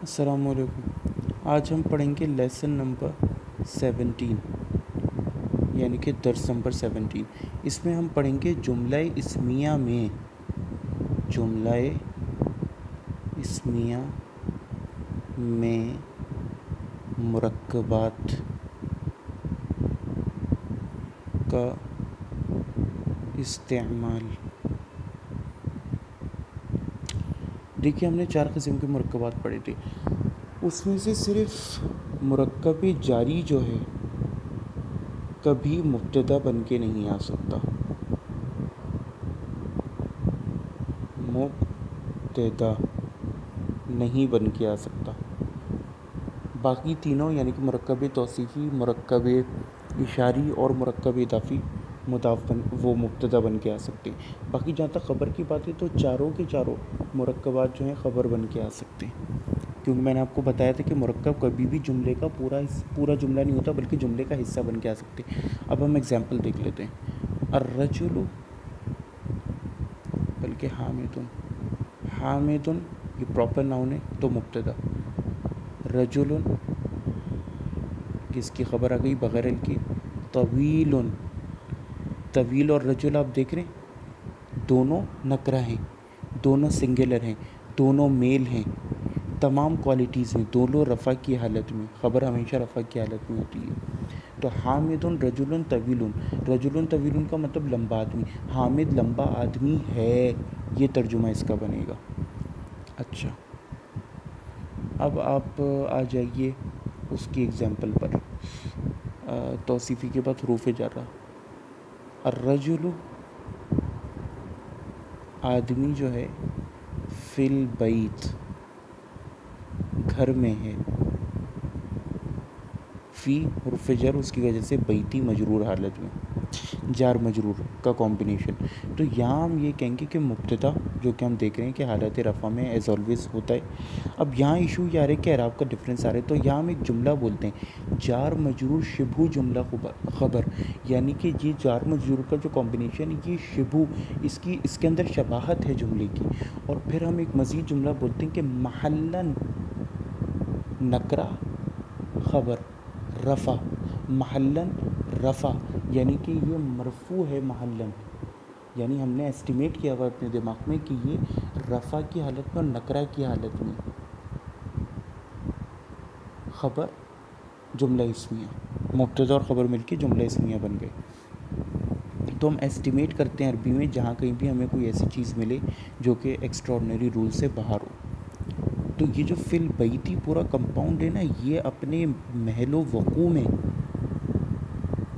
السلام علیکم۔ آج ہم پڑھیں گے لیسن نمبر 17 یعنی کہ درس نمبر 17۔ اس میں ہم پڑھیں گے جملہ اسمیہ میں مرکبات کا استعمال۔ دیکھیے، ہم نے 4 قسم کے مرکبات پڑھے تھے، اس میں سے صرف مرکب جاری جو ہے کبھی مبتدا بن کے نہیں آ سکتا، مبتدا نہیں بن کے آ سکتا۔ باقی تینوں یعنی کہ مرکب توصیفی، مرکب اشاری اور مرکب اضافی وہ مبتدا بن کے آ سکتے ہیں۔ باقی جہاں تک خبر کی بات ہے تو چاروں کے چاروں مرکبات جو ہیں خبر بن کے آ سکتے ہیں، کیونکہ میں نے آپ کو بتایا تھا کہ مرکب کبھی بھی جملے کا پورا جملہ نہیں ہوتا بلکہ جملے کا حصہ بن کے آ سکتے ہیں۔ اب ہم ایگزامپل دیکھ لیتے ہیں۔ الرجل بلکہ حامد یہ پراپر ناؤن ہے تو مبتدا، رجل جس کی خبر آ گئی بغیر ال کی، طویل اور رجل آپ دیکھ رہے ہیں دونوں نکرہ ہیں، دونوں سنگولر ہیں، دونوں میل ہیں، تمام کوالٹیز میں، دونوں رفع کی حالت میں، خبر ہمیشہ رفع کی حالت میں ہوتی ہے۔ تو حامد رجل طویل، رجل طویل کا مطلب لمبا آدمی، حامد لمبا آدمی ہے، یہ ترجمہ اس کا بنے گا۔ اچھا، اب آپ آ جائیے اس کی ایگزامپل پر۔ توصیفی کے بعد حروف جارہ۔ الرجل آدمی جو ہے، فی البیت گھر میں ہے، فی حرف جر اس کی وجہ سے بیتی مجرور حالت میں، جار مجرور کا کمبینیشن۔ تو یہاں ہم یہ کہیں گے کہ مبتدا جو کہ ہم دیکھ رہے ہیں کہ حالت رفع میں ایز آلویز ہوتا ہے۔ اب یہاں ایشو یہ آ رہا ہے کہ اعراب کا ڈفرینس آ رہا ہے، تو یہاں ہم ایک جملہ بولتے ہیں جار مجرور شبہ جملہ خبر، یعنی کہ یہ جار مجرور کا جو کمبینیشن یہ شبہ، اس کے اندر شباہت ہے جملے کی۔ اور پھر ہم ایک مزید جملہ بولتے ہیں کہ محلاً نکرہ خبر رفع، محلاً رفع یعنی کہ یہ مرفوع ہے محلاً، یعنی ہم نے ایسٹیمیٹ کیا ہوا اپنے دماغ میں کہ یہ رفع کی حالت میں اور نکرہ کی حالت میں خبر جملہ اسمیہ، مبتدا اور خبر مل کے جملہ اسمیہ بن گئے۔ تو ہم ایسٹیمیٹ کرتے ہیں عربی میں جہاں کہیں بھی ہمیں کوئی ایسی چیز ملے جو کہ ایکسٹراڈنری رول سے باہر ہو۔ تو یہ جو فی البیتی پورا کمپاؤنڈ ہے نا، یہ اپنے محل و وقوع میں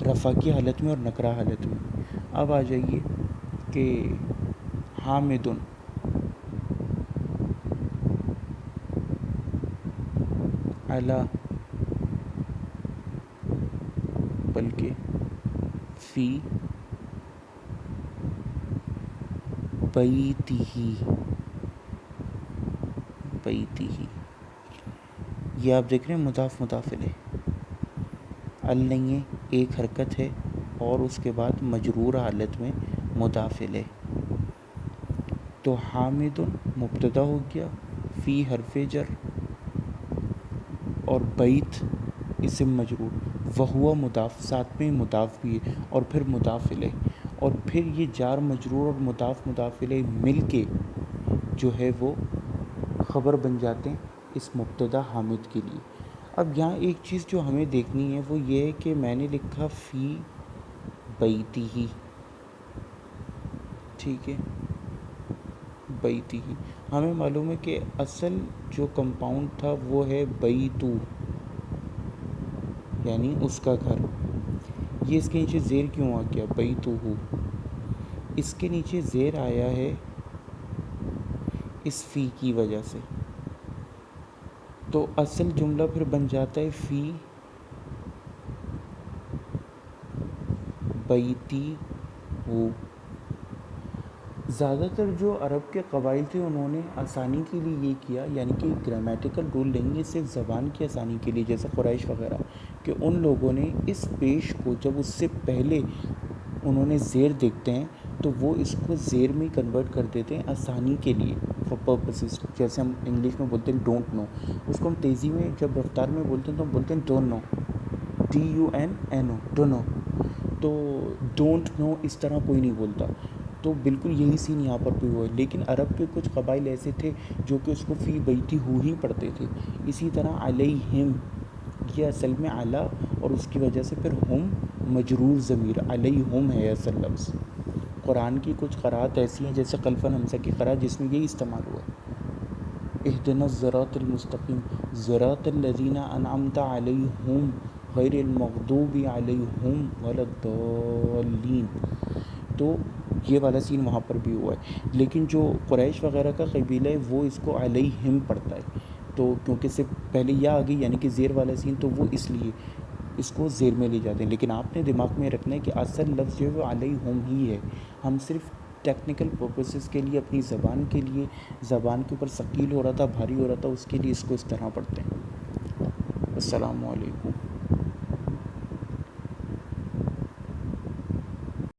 رفع کی حالت میں اور نکرہ حالت میں۔ اب آ جائیے کہ حامد علی بلکہ فی بیتہ، یہ آپ دیکھ رہے ہیں مضاف مضاف الیہ، ال نہیں ہے، ایک حرکت ہے اور اس کے بعد مجرور حالت میں مضاف الیہ۔ تو حامد مبتدا ہو گیا، فی حرف جر اور بیت اسم مجرور، وہو مضاف، ساتھ میں مضاف بھی ہے اور پھر مضاف الیہ، اور پھر یہ جار مجرور اور مضاف الیہ مل کے جو ہے وہ خبر بن جاتے ہیں اس مبتدا حامد کے لیے۔ اب یہاں ایک چیز جو ہمیں دیکھنی ہے وہ یہ ہے کہ میں نے لکھا فی بیتہ، ٹھیک ہے، بیتہ، ہمیں معلوم ہے کہ اصل جو کمپاؤنڈ تھا وہ ہے بیتو، یعنی اس کا گھر۔ یہ اس کے نیچے زیر کیوں آ گیا بیتہ؟ اس کے نیچے زیر آیا ہے اس فی کی وجہ سے، تو اصل جملہ پھر بن جاتا ہے فی بیتہ۔ زیادہ تر جو عرب کے قبائل تھے انہوں نے آسانی کے لیے یہ کیا، یعنی کہ گرامیٹیکل رول نہیں ہے، صرف زبان کی آسانی کے لیے، جیسے قریش وغیرہ، کہ ان لوگوں نے اس پیش کو جب اس سے پہلے انہوں نے زیر دیکھتے ہیں تو وہ اس کو زیر میں کنورٹ کر دیتے ہیں آسانی کے لیے۔ فار پرپسز، جیسے ہم انگلش میں بولتے ہیں ڈونٹ نو، اس کو ہم تیزی میں جب رفتار میں بولتے ہیں تو ہم بولتے ہیں don't know, DUNNO، don't know. تو ڈونٹ نو اس طرح کوئی نہیں بولتا. تو بالکل یہی سین یہاں پر بھی ہوا ہے. لیکن عرب کے کچھ قبائل ایسے تھے جو کہ اس کو فی بیتی ہو ہی پڑھتے تھے. اسی طرح علیہم، یہ اصل میں علی اور اس کی وجہ سے پھر ہم مجرور ضمیر، علیہم ہے اصل لفظ. قرآن کی کچھ قرأت ایسی ہیں جیسے خلف حمزہ کی قرأت جس میں یہی استعمال ہوا ہے، اہدنا الصراط المستقیم، صراط الذین انعمت علیہم غیر المغضوب علیہم ولا الضالین. تو یہ والا سین وہاں پر بھی ہوا ہے. لیکن جو قریش وغیرہ کا قبیلہ ہے وہ اس کو علیہم پڑھتا ہے. تو کیونکہ اس سے پہلے یا آ گئی یعنی کہ زیر والا سین، تو وہ اس لیے اس کو زیر میں لے جاتے ہیں. لیکن آپ نے دماغ میں رکھنا ہے کہ اصل لفظ جو ہے وہ علیہم ہی ہے. ہم صرف ٹیکنیکل پرپسز کے لیے، اپنی زبان کے لیے، زبان کے اوپر ثقیل ہو رہا تھا، بھاری ہو رہا تھا، اس کے لیے اس کو اس طرح پڑھتے ہیں. السلام علیکم.